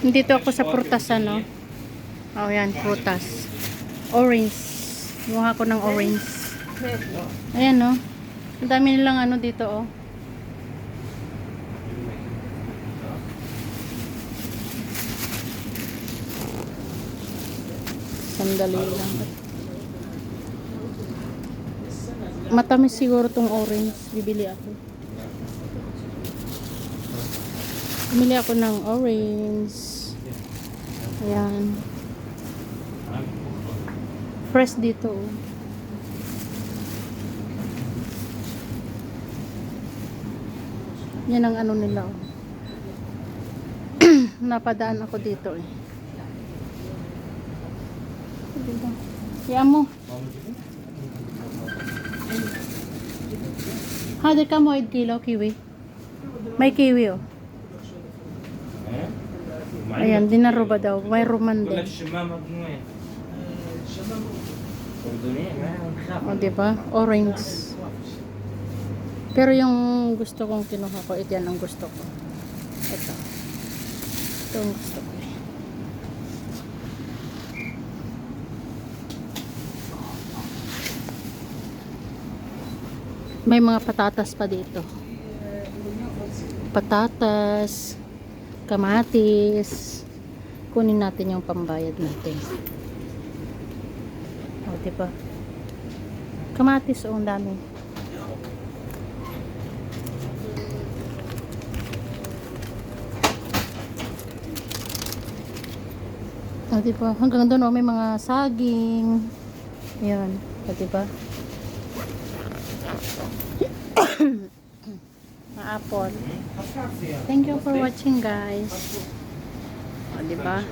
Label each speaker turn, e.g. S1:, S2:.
S1: Dito ako sa prutas, ano. Oh, yan, prutas. Orange. Gumawa ko ng orange. Ayan, no. Ang dami nilang ano dito, oh. Sandali lang. Matamis siguro tong orange. Bibili ako. Bumili ako ng orange. Ayan. Fresh dito, oh. Yan ang ano nila, oh. Napadaan ako dito, eh. Yan mo. Hadi ka mo 1 kilo kiwi. May kiwi, oh. Ayan, dinaruba daw. May ruman din. O, diba? Orange. Pero yung gusto kong kinuha ko, ito yan ang gusto ko. Ito. Ito ang gusto ko. May mga patatas pa dito. Patatas, kamatis. Kunin natin yung pambayad natin. O, diba? Kamatis, o, ang dami. O, diba? Hanggang doon, o, may mga saging. Ayan. O, diba? Apple. Thank you for watching, guys. O, diba?